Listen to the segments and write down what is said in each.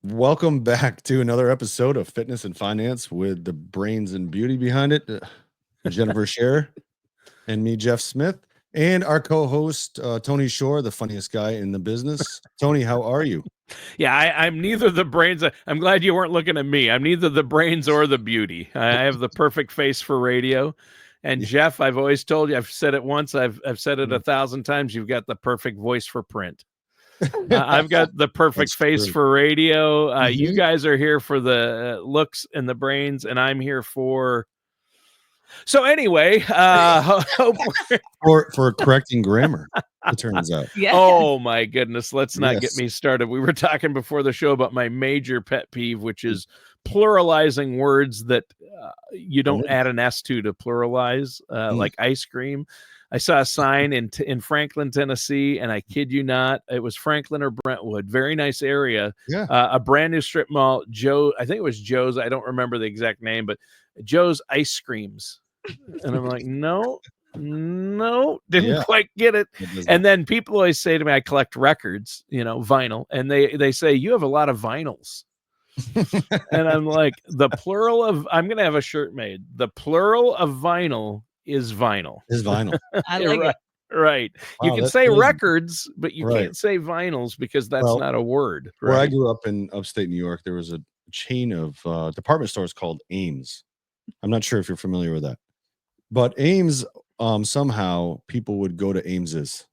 Welcome back to another episode of Fitness and Finance with the brains and beauty behind it, Jennifer Scherer and me, Jeff Smith, and our co-host, Tony Shore, the funniest guy in the business. Tony, how are you? Yeah, I'm neither the brains. I'm glad you weren't looking at me. I'm neither the brains or the beauty. I have the perfect face for radio. And Yeah. Jeff, I've always told you, I've said it once, I've said it 1,000 times, you've got the perfect voice for print. I've got the perfect That's face true. for radio. You Mhm. guys are here for the looks and the brains, and I'm here for. So anyway, For correcting grammar, it turns out. Yeah. oh my goodness, let's not get Yes. me started. We were talking before the show about my major pet peeve, which is pluralizing words that you don't add an S to pluralize, like ice cream. I saw a sign in Franklin, Tennessee, and I kid you not, it was Franklin or Brentwood. Very nice area. Yeah. A brand new strip mall. Joe, I think it was Joe's. I don't remember the exact name, but Joe's Ice Creams. And I'm like, no, didn't quite get it. And then people always say to me, I collect records, vinyl, and they say, you have a lot of vinyls. And I'm like, I'm going to have a shirt made. The plural of vinyl is vinyl. Is vinyl. I like it. Right. You Wow, can that's say amazing. records, but you Right. can't say vinyls because that's Well, not a word. Where I Right. grew up in upstate New York, there was a chain of department stores called Ames. I'm not sure if you're familiar with that. But Ames, somehow people would go to Ames's.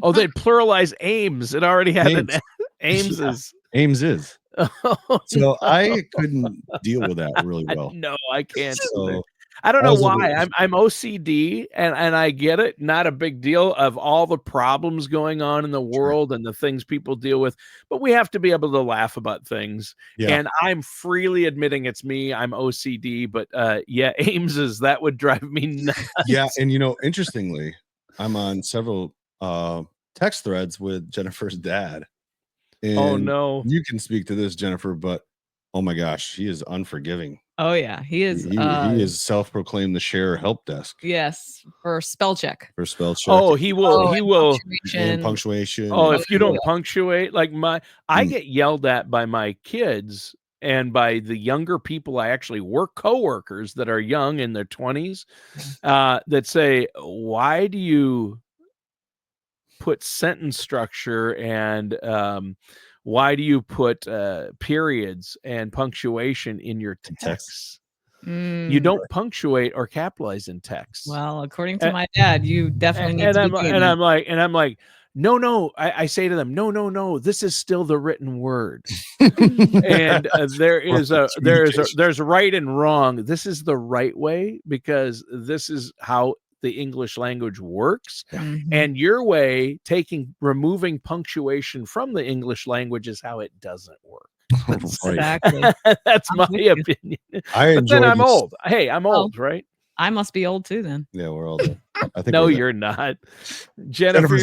Oh, they'd pluralize Ames. It already had Ames. an Ames's. Yeah, Ames's. Oh, So no. I couldn't deal with that really well. No, I can't. So I don't I know was a why. little- I'm OCD, and I get it. Not a big deal of all the problems going on in the world and the things people deal with, but we have to be able to laugh about things. Yeah. And I'm freely admitting it's me. I'm OCD, but yeah, Ames's, that would drive me nuts. Yeah, and interestingly, I'm on several text threads with Jennifer's dad. And Oh no. you can speak to this, Jennifer, but oh my gosh, he is unforgiving. Oh yeah, he is. He is self-proclaimed the Scherer help desk Yes, for spell check. for spell check. Oh, he will. He and will. And punctuation. punctuation. Oh, and- if you don't punctuate, like I get yelled at by my kids and by the younger people I actually coworkers that are young in their 20s, that say, why do you put sentence structure and why do you put periods and punctuation in your text? You don't punctuate or capitalize in text. Well, according to my dad, you definitely need to be doing and that. I'm like, no. I say to them, no. This is still the written word, and there's right and wrong. This is the right way because this is how the English language works, and your way, removing punctuation from the English language, is how it doesn't work. Exactly. That's my opinion. But then I'm old. Hey, I'm old, right? I must be old too then. Yeah, we're all there. I think no, you're not. Jennifer,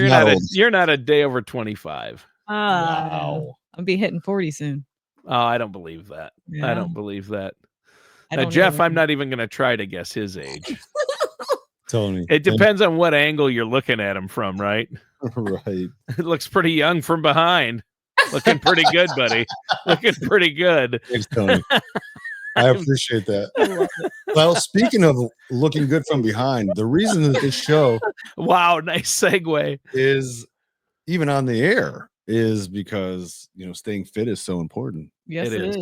you're not a day over 25. Wow. I'll be hitting 40 soon. Oh, I don't believe that. Yeah. I don't believe that. I Jeff, I'm not even going to try to guess his age. Tony. It depends on what angle you're looking at him from, right? Right. It looks pretty young from behind. Looking pretty good, buddy. Looking pretty good. Thanks, Tony. I appreciate that. Well, speaking of looking good from behind, the reason that this show wow, nice segue is even on the air is because staying fit is so important. Yes, it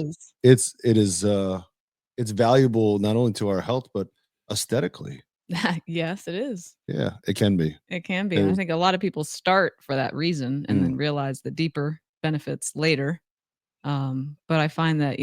is. It's valuable not only to our health but aesthetically. Yes, it is. Yeah, it can be. It can be. I think a lot of people start for that reason and then realize the deeper benefits later. But I find that,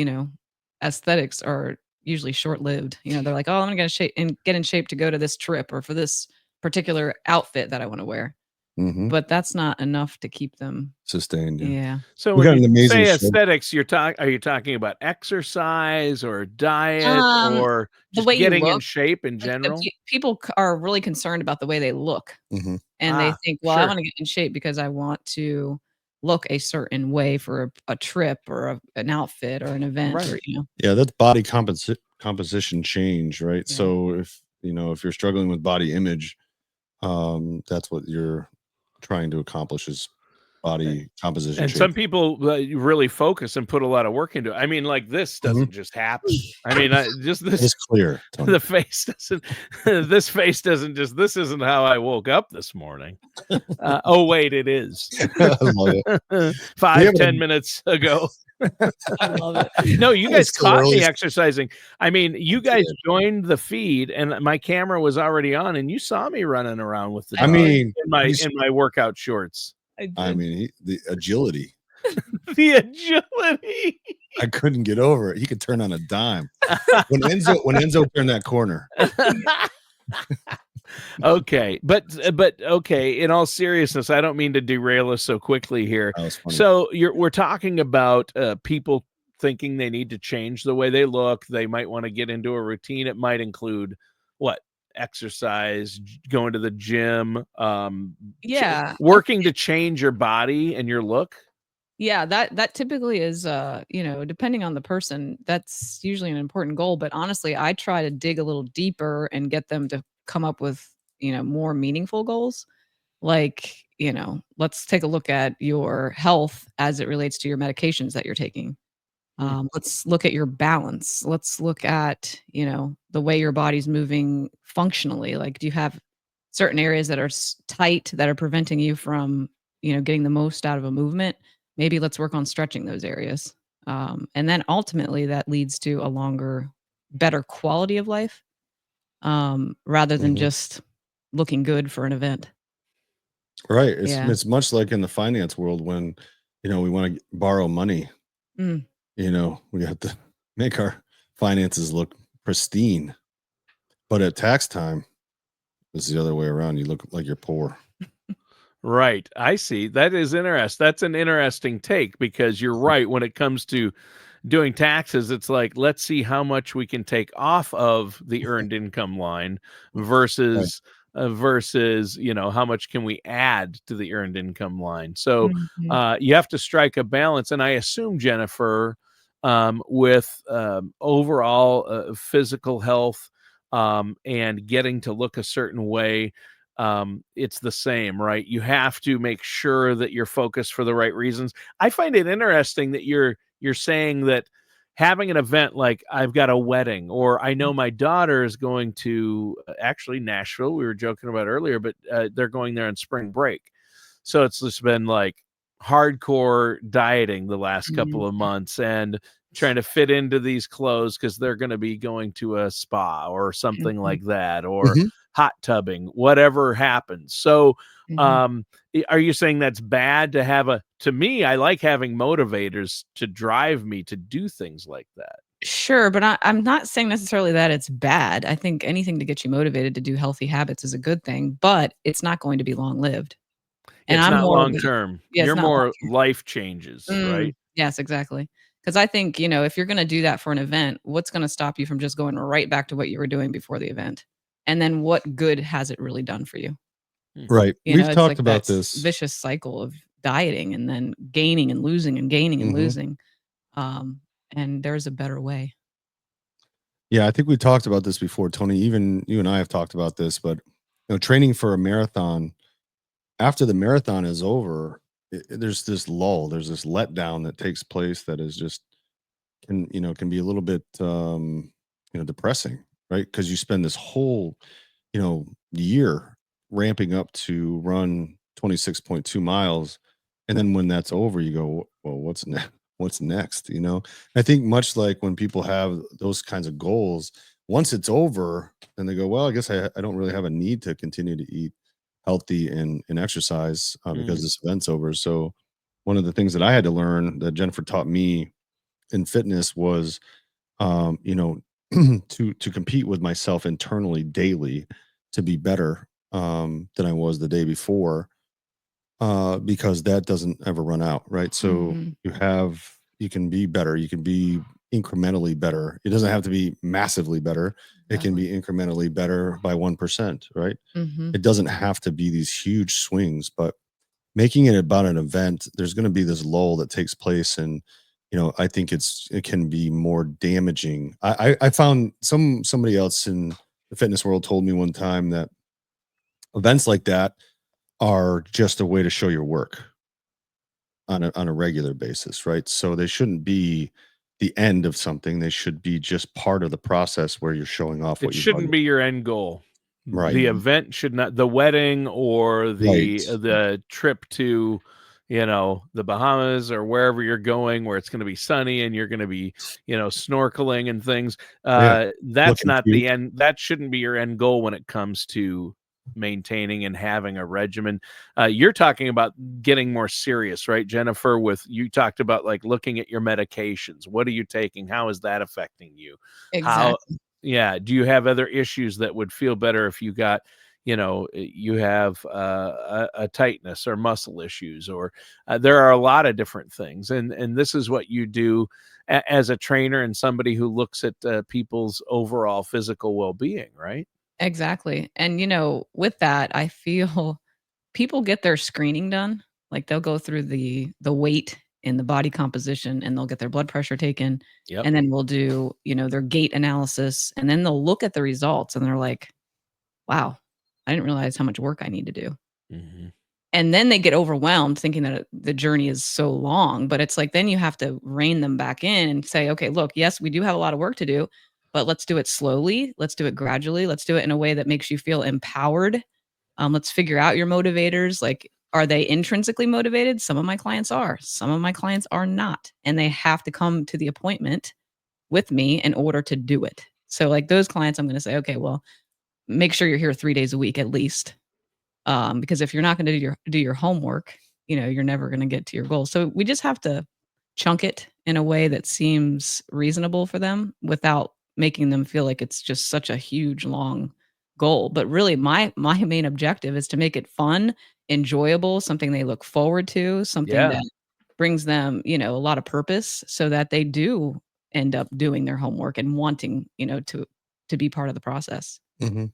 aesthetics are usually short-lived. They're like, oh, I'm going to get in shape to go to this trip or for this particular outfit that I want to wear. But that's not enough to keep them sustained. Yeah. So when you say aesthetics, are you talking about exercise or diet or just getting in shape in general? People are really concerned about the way they look. And they think, well, I want to get in shape because I want to look a certain way for a trip or an outfit or an event. Right. Or, Yeah, that's body composition change, right? Yeah. So if you're struggling with body image, that's what you're trying to accomplish is body composition And change. some people really focus and put a lot of work into it. I mean, like this doesn't just happen. I mean, just It is this, clear, Tony. the face doesn't, this face doesn't just, this isn't how I woke up this morning. Oh, wait, it is. I love it. 5-10 minutes ago. I love it. No, you guys It's so caught early. me exercising. I mean, you guys did. joined the feed and my camera was already on and you saw me running around with the I dog mean, in my workout shorts. I mean, the agility. The agility. I couldn't get over it. He could turn on a dime. When Enzo turned that corner. Okay, but okay, in all seriousness, I don't mean to derail us so quickly here. That was funny. So we're talking about people thinking they need to change the way they look. They might want to get into a routine. It might include what? Exercise, going to the gym, Yeah. working to change your body and your look. Yeah, that typically is, depending on the person, that's usually an important goal. But honestly, I try to dig a little deeper and get them to come up with, more meaningful goals. Like, let's take a look at your health as it relates to your medications that you're taking. Let's look at your balance. Let's look at, the way your body's moving functionally. Like, do you have certain areas that are tight that are preventing you from, getting the most out of a movement? Maybe let's work on stretching those areas. And then ultimately that leads to a longer, better quality of life, rather than just looking good for an event. Right. Yeah. It's much like in the finance world when, we want to borrow money. Mm. We have to make our finances look pristine. But at tax time, it's the other way around. You look like you're poor. Right. I see. That is interesting. That's an interesting take because you're right. When it comes to doing taxes, it's like, let's see how much we can take off of the earned income line versus, how much can we add to the earned income line? So Mhm. you have to strike a balance. And I assume, Jennifer, with overall physical health and getting to look a certain way, it's the same, right? You have to make sure that you're focused for the right reasons. I find it interesting that you're saying that having an event like I've got a wedding, or I know my daughter is going to actually Nashville. We were joking about earlier, but they're going there on spring break. So it's just been like hardcore dieting the last couple of months and trying to fit into these clothes because they're going to be going to a spa or something Mhm. like that, or Mhm. hot tubbing, whatever happens. So, Mhm. are you saying that's bad to have to me, I like having motivators to drive me to do things like that. Sure, but I'm not saying necessarily that it's bad. I think anything to get you motivated to do healthy habits is a good thing, but it's not going to be long-lived. And It's I'm not more of long the term. yeah, it's You're not more long-term. life changes, right? Yes, exactly. Because I think, if you're gonna do that for an event, what's gonna stop you from just going right back to what you were doing before the event? And then what good has it really done for you? Hmm. Right. We've It's talked like that about this. vicious cycle of dieting and then gaining and losing and gaining and Mhm. losing. And there's a better way. Yeah, I think we talked about this before, Tony. Even you and I have talked about this, but training for a marathon, after the marathon is over, there's this lull, there's this letdown that takes place that is just can be a little bit depressing, right? Because you spend this whole year ramping up to run 26.2 miles, and then when that's over, you go, well, what's next? What's next? I think much like when people have those kinds of goals, once it's over, then they go, well, I guess I don't really have a need to continue to eat healthy and exercise because this event's over. So one of the things that I had to learn that Jennifer taught me in fitness was to compete with myself internally daily to be better than I was the day before, because that doesn't ever run out, right? So Mhm. you can be better, you can be incrementally better. It doesn't have to be massively better. It can Exactly. be incrementally better by 1%, right? Mhm. It doesn't have to be these huge swings, but making it about an event, there's going to be this lull that takes place, and I think it can be more damaging. I found somebody else in the fitness world told me one time that events like that are just a way to show your work. on a regular basis, right? So they shouldn't be the end of something. They should be just part of the process where you're showing off It what you've shouldn't done. be your end goal. Right. The event should not, the wedding or Right. the trip to, the Bahamas or wherever you're going where it's going to be sunny and you're going to be, snorkeling and things. Yeah. That's Looking not cute. the end. That shouldn't be your end goal when it comes to maintaining and having a regimen. You're talking about getting more serious, right, Jennifer? You talked about like looking at your medications. What are you taking? How is that affecting you? How, Exactly. yeah. Do you have other issues that would feel better if you got, you have a tightness or muscle issues, or there are a lot of different things. And this is what you do as a trainer and somebody who looks at people's overall physical well-being, right? Exactly. And with that, I feel people get their screening done. Like they'll go through the weight and the body composition and they'll get their blood pressure taken Yep. and then we'll do, their gait analysis and then they'll look at the results and they're like, "Wow, I didn't realize how much work I need to do." Mhm. And then they get overwhelmed thinking that the journey is so long, but it's like then you have to rein them back in and say, "Okay, look, yes, we do have a lot of work to do, but let's do it slowly. Let's do it gradually. Let's do it in a way that makes you feel empowered. Let's figure out your motivators. Like, are they intrinsically motivated? Some of my clients are. Some of my clients are not, and they have to come to the appointment with me in order to do it. So, like those clients, I'm going to say, okay, well, make sure you're here 3 days a week at least, because if you're not going to do your homework, you're never going to get to your goal. So we just have to chunk it in a way that seems reasonable for them without making them feel like it's just such a huge long goal. But really my main objective is to make it fun, enjoyable, something they look forward to, something Yeah. that brings them, a lot of purpose so that they do end up doing their homework and wanting, to be part of the process. Mhm.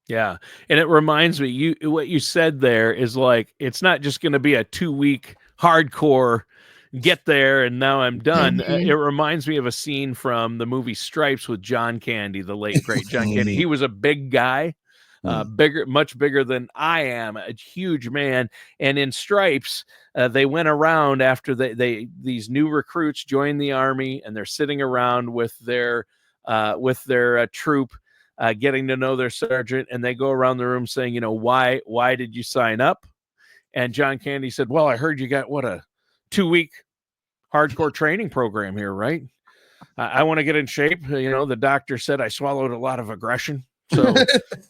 Yeah. And it reminds me, what you said there is like, it's not just going to be a 2-week hardcore get there and now I'm done. It Mhm. reminds me of a scene from the movie Stripes with John Candy, the late great John Candy. He was a big guy, Mm. bigger, much bigger than I am, a huge man. And in Stripes, they went around after these new recruits joined the army, and they're sitting around with their troop, getting to know their sergeant, and they go around the room saying, why did you sign up? And John Candy said, well, I heard you got a 2-week hardcore training program here, right? I want to get in shape. The doctor said I swallowed a lot of aggression. So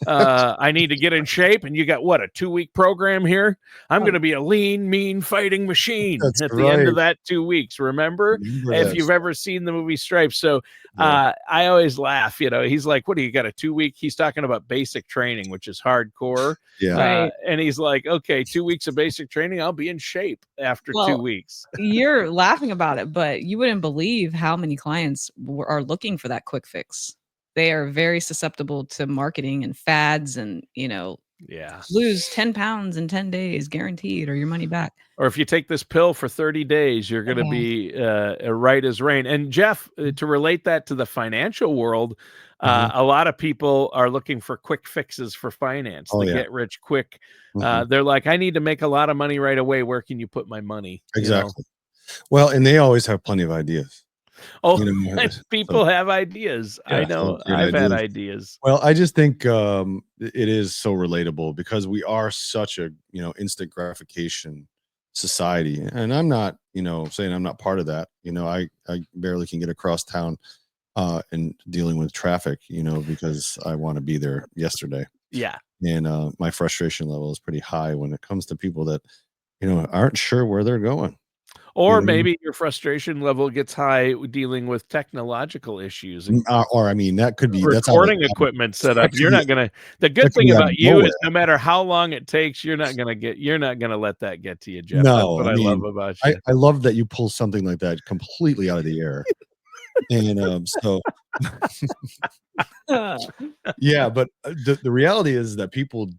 I need to get in shape. And you got a 2-week program here? I'm going to be a lean, mean fighting machine That's at the end of right. that 2 weeks. Remember, Remember if this. you've ever seen the movie Stripes. So Yeah. I always laugh. He's like, what do you got, a 2-week? He's talking about basic training, which is hardcore. Yeah. Right. And he's like, okay, 2 weeks of basic training. I'll be in shape after 2 Well, weeks. you're laughing about it, but you wouldn't believe how many clients are looking for that quick fix. They are very susceptible to marketing and fads and, Yeah. lose 10 pounds in 10 days guaranteed or your money back. Or if you take this pill for 30 days, you're going to Yeah. be right as rain. And Jeff, to relate that to the financial world, Mhm. a lot of people are looking for quick fixes for finance, Oh, the yeah. get rich quick. Mhm. They're like, I need to make a lot of money right away. Where can you put my money? Exactly. Well, and they always have plenty of ideas, Oh, you know, so people have ideas. I yeah, so know. great I've had ideas. ideas. Well, I just think, it is so relatable because we are such a, instant gratification society, and I'm not, saying I'm not part of that. I barely can get across town, and dealing with traffic, because I wanna be there yesterday, Yeah. and, my frustration level is pretty high when it comes to people that, aren't sure where they're going, you Or know? maybe your frustration level gets high dealing with technological issues and Or I mean, that's recording equipment set up. that could You're be not gonna the that good could thing be out of about you nowhere. is no matter how long it takes, you're not gonna let that get to you, Jeff. That's No, what I I love mean, about I you. I love that you pull something like that completely out of the air, and, so yeah, but, the reality is that people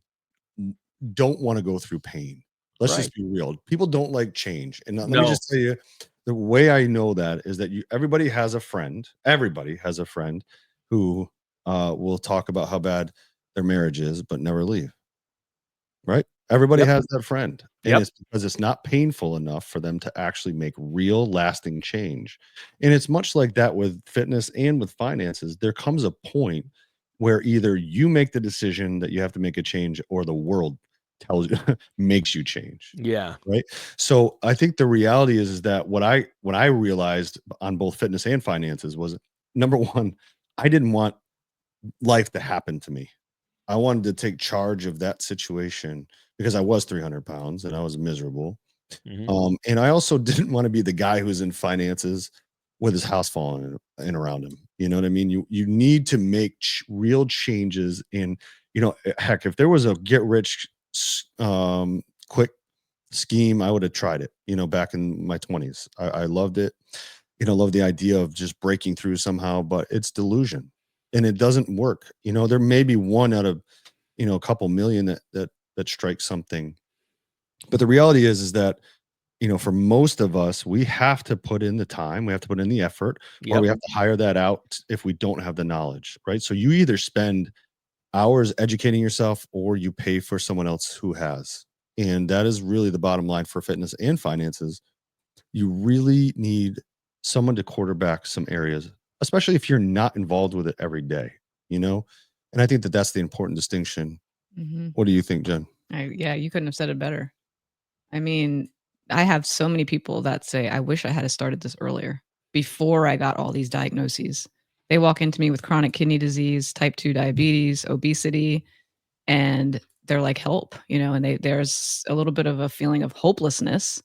n don't wanna go through pain. Let's Right. just be real. People don't like change, and, let me No. just tell you, the way I know that is that everybody has a friend who, will talk about how bad their marriage is, but never leave, right? Everybody Yep. has that friend, and Yep. it's because it's not painful enough for them to actually make real lasting change. And it's much like that with fitness and with finances. There comes a point where either you make the decision that you have to make a change or the world tells you makes you change, Yeah. right? So I think the reality is that what I realized on both fitness and finances was, number 1, I didn't want life to happen to me. I wanted to take charge of that situation because I was 300 pounds and I was miserable. Mhm. And I also didn't want to be the guy who's in finances with his house falling in around him. You know what I mean? You need to make real changes in, heck, if there was a get rich quick scheme, I would have tried it, back in my 20s. I loved it. Love the idea of just breaking through somehow, but it's delusion and it doesn't work. There may be one out of, a couple million that strikes something. But the reality is that, for most of us, we have to put in the time, we have to put in the effort, or Yep. we have to hire that out if we don't have the knowledge, right? So you either spend hours educating yourself or you pay for someone else who has. And that is really the bottom line for fitness and finances. You really need someone to quarterback some areas, especially if you're not involved with it every day, you know? And I think that that's the important distinction. Hmm. What do you think, Jen? Yeah, you couldn't have said it better. I mean, I have so many people that say, I wish I had started this earlier before I got all these diagnoses. They walk into me with chronic kidney disease, type 2 diabetes, obesity, and they're like, help, and there's a little bit of a feeling of hopelessness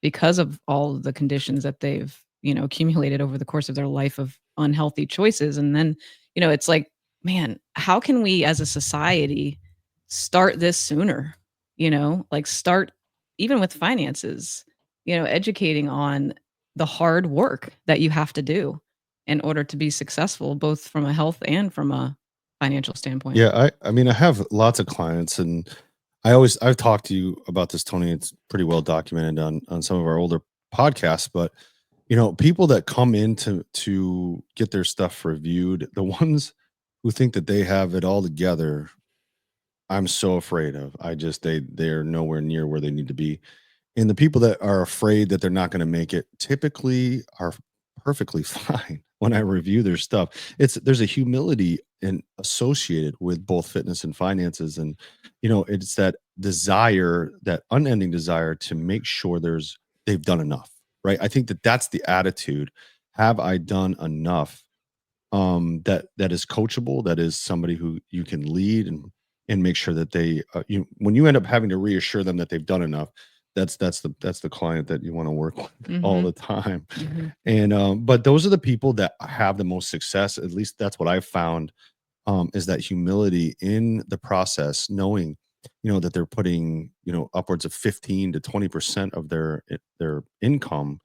because of all of the conditions that they've, accumulated over the course of their life of unhealthy choices. And then, it's like, man, how can we as a society start this sooner? Like start even with finances, educating on the hard work that you have to do in order to be successful, both from a health and from a financial standpoint. Yeah, I mean, I have lots of clients, and I've talked to you about this, Tony. It's pretty well documented on some of our older podcasts, but people that come in to get their stuff reviewed, the ones who think that they have it all together, I'm so afraid of. They're nowhere near where they need to be. And the people that are afraid that they're not going to make it typically are perfectly fine when I review their stuff. There's a humility associated with both fitness and finances. And, it's that desire, that unending desire to make sure they've done enough, right? I think that that's the attitude. Have I done enough? That is coachable, that is somebody who you can lead and make sure that when you end up having to reassure them that they've done enough, that's the client that you want to work with all Mhm, the time. mhm. And but those are the people that have the most success. At least that's what I've found, is that humility in the process, knowing that they're putting upwards of 15 to 20% of their income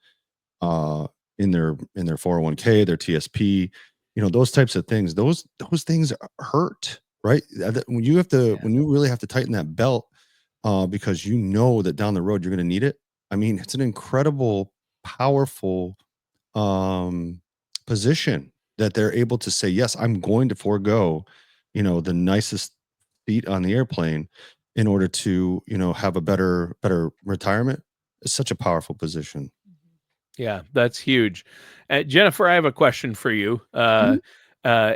uh in their 401k, their TSP, those types of things. Those things hurt, right? When Yeah. when you really have to tighten that belt, because that down the road you're going to need it. I mean, it's an incredible, powerful um position that they're able to say, yes, I'm going to forego the nicest seat on the airplane in order to have a better retirement. It's such a powerful position. Yeah, that's huge. Jennifer, I have a question for you. Mhm,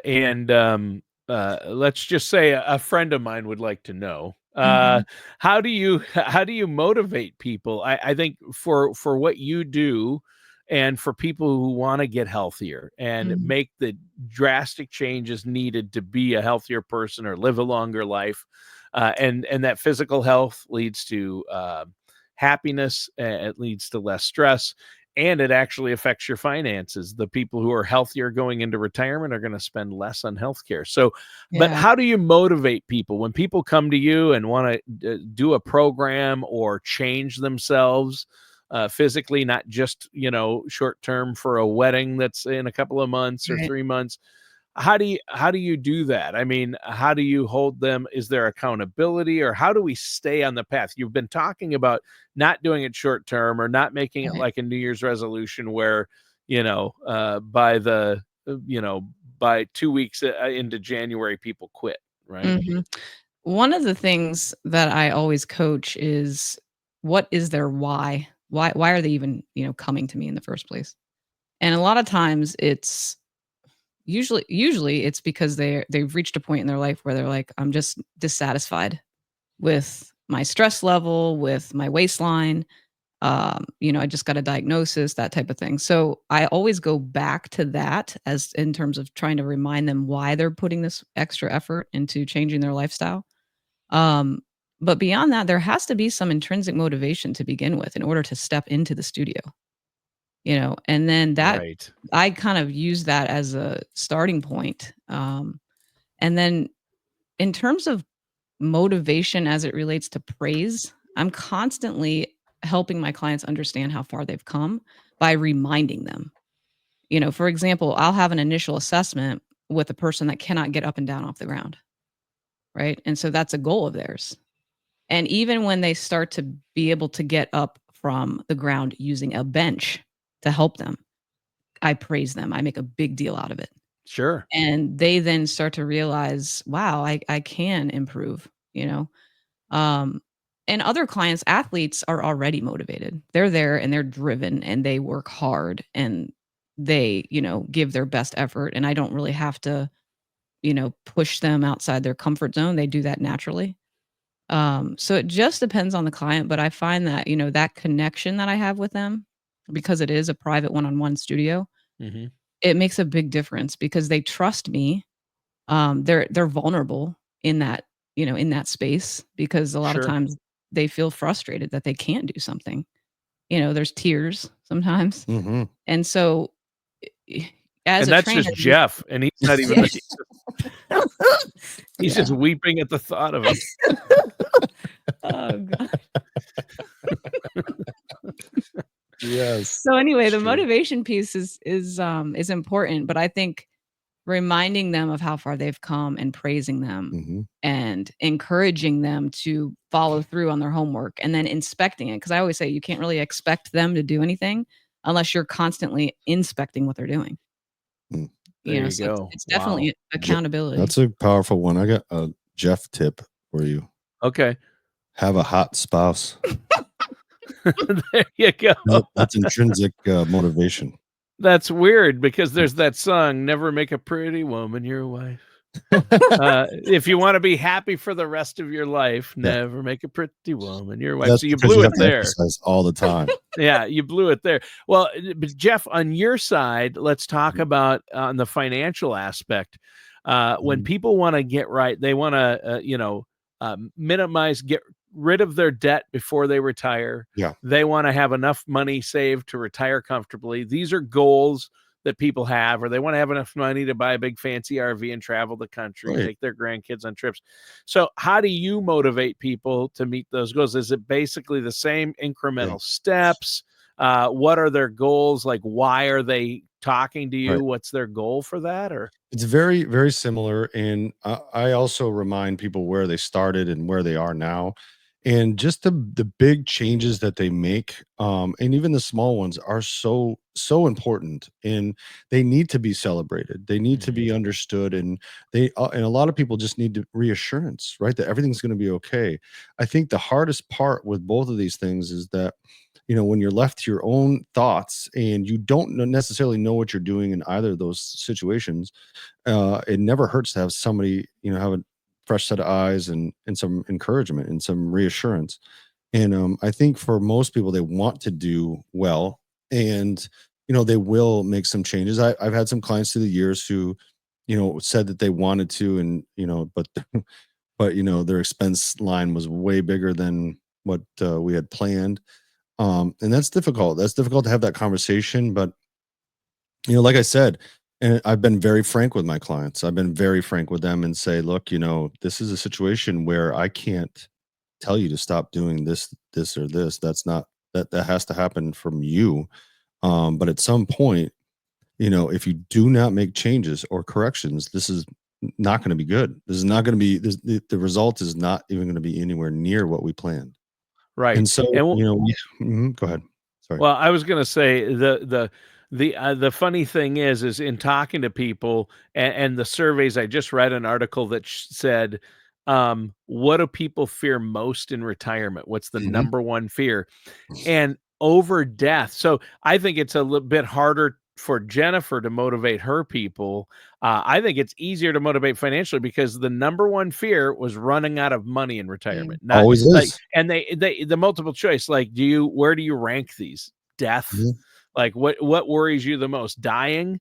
And let's just say a friend of mine would like to know, mhm, how do you how do you motivate people? I think for what you do, and for people who want to get healthier and mhm. make the drastic changes needed to be a healthier person or live a longer life, and that physical health leads to happiness, it leads to less stress, and it actually affects your finances. The people who are healthier going into retirement are going to spend less on healthcare. So, but Yeah. how do you motivate people when people come to you and want to do a program or change themselves physically, not just, short term for a wedding that's in a couple of months or Right. 3 months? How do you do that? I mean, how do you hold them? Is there accountability, or how do we stay on the path? You've been talking about not doing it short term or not making it Right. like a New Year's resolution where, by 2 weeks into January, people quit, right? Mhm. One of the things that I always coach is, what is their why? Why are they even, coming to me in the first place? And a lot of times it's usually it's because they've reached a point in their life where they're like, I'm just dissatisfied with my stress level, with my waistline. I just got a diagnosis, that type of thing. So I always go back to that as in terms of trying to remind them why they're putting this extra effort into changing their lifestyle. Um, but beyond that, there has to be some intrinsic motivation to begin with in order to step into the studio, and then that Right. I kind of use that as a starting point. And then in terms of motivation as it relates to praise, I'm constantly helping my clients understand how far they've come by reminding them. For example, I'll have an initial assessment with a person that cannot get up and down off the ground, right? And so that's a goal of theirs. And even when they start to be able to get up from the ground using a bench to help them, I praise them. I make a big deal out of it. Sure. And they then start to realize, wow, I can improve, you know? Um, and other clients, athletes are already motivated. They're there and they're driven and they work hard and they, give their best effort. And I don't really have to, push them outside their comfort zone. They do that naturally. So it just depends on the client, but I find that, that connection that I have with them, because it is a private one-on-one studio, Hmm. it makes a big difference because they trust me. They're vulnerable in that, in that space, because a lot of Sure. times they feel frustrated that they can't do something. There's tears sometimes. Mm-hmm. And so as And a that's trainer, just Jeff, and he's not even yeah. he's just Yeah. weeping at the thought of it. Oh god. Yes. So anyway, It's the true. motivation piece is important, but I think reminding them of how far they've come and praising them Mm-hmm. and encouraging them to follow through on their homework and then inspecting it, because I always say you can't really expect them to do anything unless you're constantly inspecting what they're doing. Mm. There you So it's go. it's Wow. definitely accountability. That's a powerful one. I got a Jeff tip for you. Okay. Have a hot spouse. There you go. That's intrinsic motivation. That's weird because there's that song, "Never make a pretty woman your wife." If you wanna be happy for the rest of your life, Yeah, never make a pretty woman your wife. that's So you because you blew it have to there. emphasize all the time. Yeah, you blew it there. Well, but Jeff, on your side, let's talk about on the financial aspect. When Mhm. people wanna get right, they wanna, minimize, get rid of their debt before they retire. Yeah, They wanna have enough money saved to retire comfortably. These are goals that people have, or they wanna have enough money to buy a big fancy RV and travel the country, right. take their grandkids on trips. So how do you motivate people to meet those goals? Is it basically the same Yeah, incremental steps? What are their goals? Like, why are they talking to right. you? What's their goal for that? Or It's very, very similar, and I also remind people where they started and where they are now, and just the big changes that they make, and even the small ones are so important, and they need to be celebrated. They need to Mhm. be understood, and and a lot of people just need reassurance, right? That everything's going to be okay. I think the hardest part with both of these things is that when you're left to your own thoughts and you don't necessarily know what you're doing in either of those situations, it never hurts to have somebody, have a fresh set of eyes and some encouragement and some reassurance. And I think for most people, they want to do well, and they will make some changes. I've had some clients through the years who, said that they wanted to, and but but their expense line was way bigger than what we had planned. And that's difficult. That's difficult to have that conversation, but like I said, and I've been very frank with my clients. I've been very frank with them and say, look, this is a situation where I can't tell you to stop doing this, or this. That's not that has to happen from you. But at some point, if you do not make changes or corrections, this is not going to be good. This is not going to be the result is not even going to be anywhere near what we planned. right. And so, And go ahead. Sorry. well, I was gonna say the funny thing is in talking to people and the surveys. I just read an article that said what do people fear most in retirement? What's the Mhm. number one fear? And over death. So I think it's a little bit harder for Jennifer to motivate her people. I think it's easier to motivate financially because the number one fear was running out of money in retirement. Not Always like, is. and the multiple choice, like, where do you rank these? Death. Mhm. Like what worries you the most? Dying?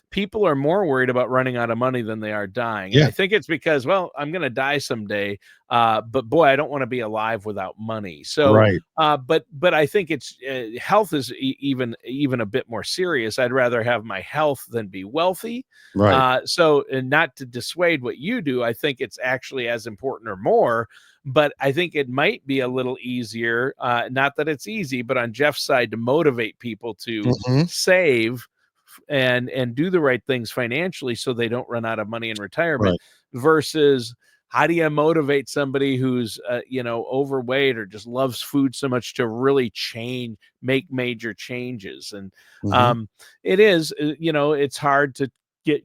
People are more worried about running out of money than they are dying. And Yeah. I think it's because, well, I'm going to die someday. But boy, I don't want to be alive without money. So, Right. but I think it's health is even a bit more serious. I'd rather have my health than be wealthy. Right. So, and not to dissuade what you do, I think it's actually as important or more. But I think it might be a little easier, not that it's easy, but on Jeff's side to motivate people to Mhm. save and do the right things financially so they don't run out of money in retirement Right. versus how do you motivate somebody who's overweight or just loves food so much to really make major changes. And Mhm. it is it's hard to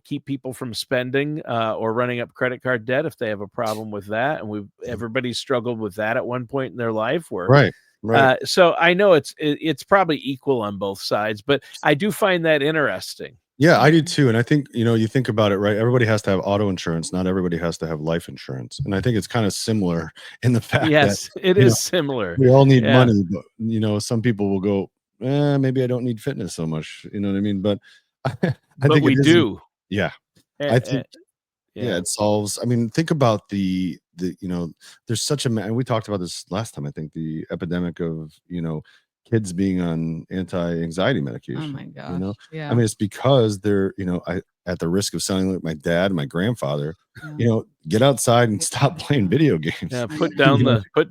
keep people from spending or running up credit card debt if they have a problem with that, and everybody's struggled with that at one point in their life where Right. Right. so I know it's probably equal on both sides, but I do find that interesting. Yeah, I do too. And I think, you think about it, right? Everybody has to have auto insurance. Not everybody has to have life insurance. And I think it's kind of similar in the fact that, Yes, it you know, is similar. we all need Yeah, money, but, some people will go, maybe I don't need fitness so much. You know what I mean? But I but think it we is. do. Yeah. Eh, I eh, think, yeah, yeah. it solves. I mean, think about there's such and we talked about this last time, I think, the epidemic of, kids being on anti-anxiety Oh medication, my you know? gosh. I Yeah. mean, it's because they're, at the risk of sounding like my dad and my grandfather, Yeah. get outside and Yeah. stop playing video games. Yeah, I put know.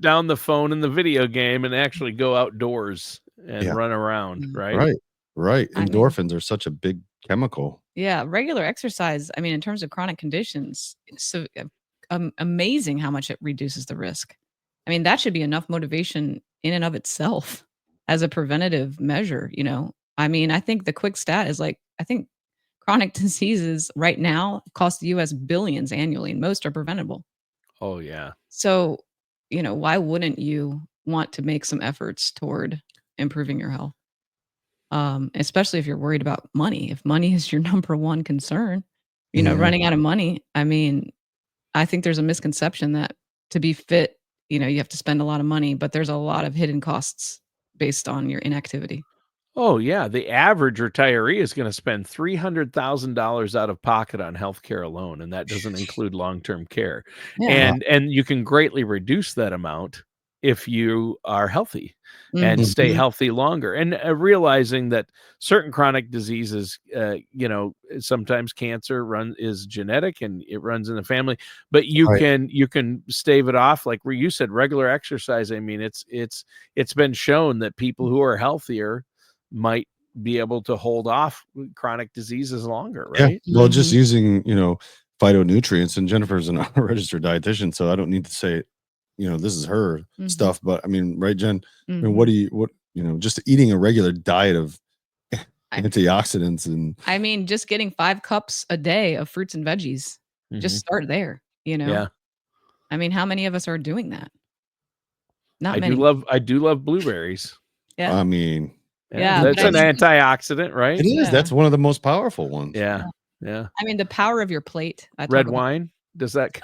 down the phone and the video game and actually go outdoors and Yeah, run around, Mm. right? right, right. I mean, Endorphins are such a big chemical. yeah, regular exercise, I mean, in terms of chronic conditions, so amazing how much it reduces the risk. I mean, that should be enough motivation in and of itself as a preventative measure. I mean, I think the quick stat is like, I think chronic diseases right now cost the US billions annually, and most are preventable. Oh yeah. So, why wouldn't you want to make some efforts toward improving your health? Especially if you're worried about money. If money is your number one concern, Mhm. running out of money, I mean, I think there's a misconception that to be fit, you have to spend a lot of money, but there's a lot of hidden costs based on your inactivity. Oh yeah, the average retiree is going to spend $300,000 out of pocket on healthcare alone, and that doesn't include long-term care. Yeah. Wow. And you can greatly reduce that amount if you are healthy and Mhm. stay Mhm. healthy longer. And realizing that certain chronic diseases, sometimes cancer is genetic and it runs in the family, but Right. you can stave it off. Like where you said, regular exercise. I mean, it's been shown that people who are healthier might be able to hold off chronic diseases longer, Yeah. right? Well, just Mhm. using, phytonutrients, and Jennifer's a registered dietitian, so I don't need to say, this is her Mhm. stuff, but I mean, right, Jen? I mean, Mhm. just eating a regular diet of I antioxidants and I mean, just getting 5 cups a day of fruits and veggies, just Mhm. start there. Yeah. I mean, how many of us are doing that? Not I do many. love I do love blueberries. Yeah. I mean, Yeah, Yeah, but that's I an think antioxidant, it right? is. yeah, That's one of the most powerful ones. Yeah. yeah. Yeah. I mean, the power of your plate, I talk Red about wine? Does that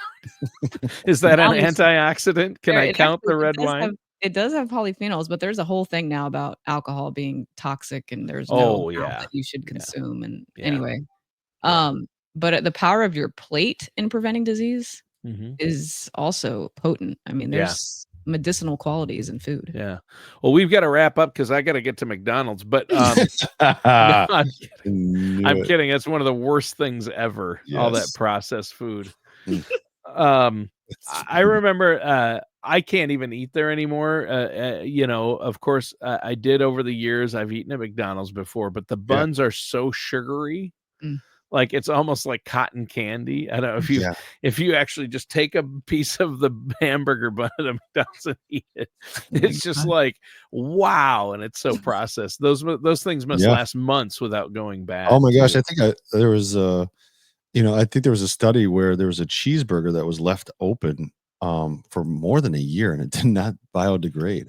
is that an now there's antioxidant? Can there I it count actually the red wine? it does have polyphenols, but there's a whole thing now about alcohol being toxic and there's no Oh, amount yeah. that you should Yeah. consume, and Yeah. anyway, Yeah. but the power of your plate in preventing disease Mhm. is also potent. I mean, Yeah. there's medicinal qualities in food. Yeah. Well, we've gotta wrap up because I gotta get to McDonald's, but, no, I'm kidding. Knew I'm it. kidding, it's one of the worst things ever, all that Yes. processed food. Mm. Um, It's I remember, I can't even eat there anymore, of course, I did over the years, I've eaten at McDonald's before, but the yeah, buns are so sugary, Mm. like, it's almost like cotton candy. I don't know yeah, if you actually just take a piece of the hamburger bun at a McDonald's and eat it, Oh my it's just god. like, wow, and it's so processed. Those things must yeah. last months without going Oh bad my gosh, too. I think there was, I think there was a study where there was a cheeseburger that was left open for more than a year and it did not biodegrade.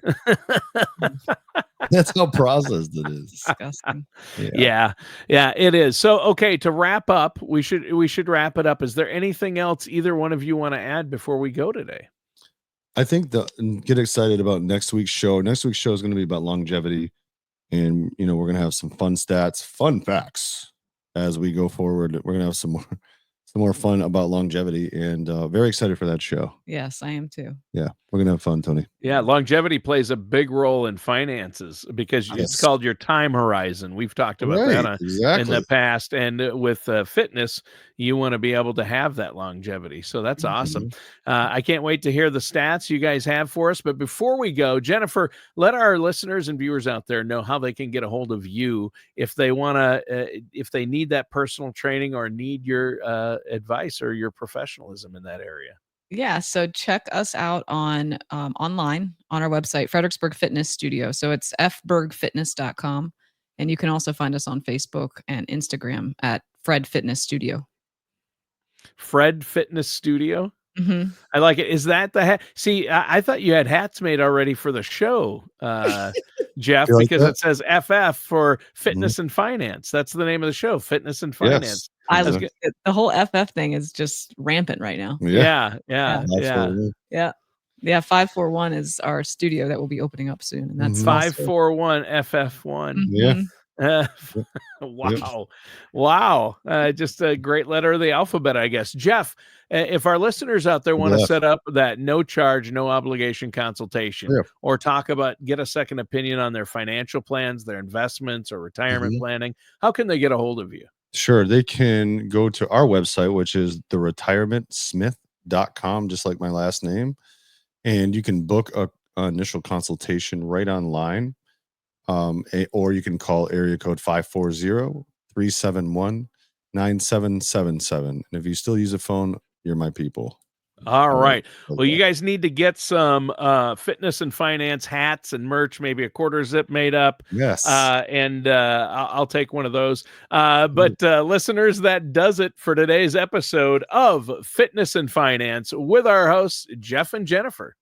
That's how processed it is. Disgusting. Yeah, it is. So, okay, to wrap up, we should wrap it up. Is there anything else either one of you want to add before we go today? I think get excited about next week's show. Next week's show is going to be about longevity, and we're going to have some fun stats, fun facts as we go forward. We're going to have some more fun about longevity, and very excited for that show. Yes, I am too. Yeah, we're going to have fun, Tony. Yeah, longevity plays a big role in finances because it's called your time horizon. We've talked about that in the past. And with fitness, you want to be able to have that longevity. So that's awesome. I can't wait to hear the stats you guys have for us. But before we go, Jennifer, let our listeners and viewers out there know how they can get a hold of you if they want to, if they need that personal training or need your advice or your professionalism in that area. Yeah, so check us out on online on our website, Fredericksburg Fitness Studio. So it's fbergfitness.com. And you can also find us on Facebook and Instagram at Fred Fitness Studio. Fred Fitness Studio? Mm-hmm. I like it. Is that the hat? See, I thought you had hats made already for the show, Jeff, because it says FF for Fitness and Finance. That's the name of the show, Fitness and Finance. Yes. The whole FF thing is just rampant right now. Yeah. 541 is our studio that will be opening up soon, and that's 541 FF1. Yeah. Wow. Just a great letter of the alphabet, I guess. Jeff, if our listeners out there want to set up that no charge, no obligation consultation or get a second opinion on their financial plans, their investments or retirement planning, how can they get a hold of you? Sure. They can go to our website, which is theretirementsmith.com, just like my last name. And you can book an initial consultation right online. Or you can call area code 540-371-9777. And if you still use a phone, you're my people. All right. Well, you guys need to get some fitness and finance hats and merch, maybe a quarter zip made up. Yes. And I'll take one of those. But listeners, that does it for today's episode of Fitness and Finance with our hosts, Jeff and Jennifer.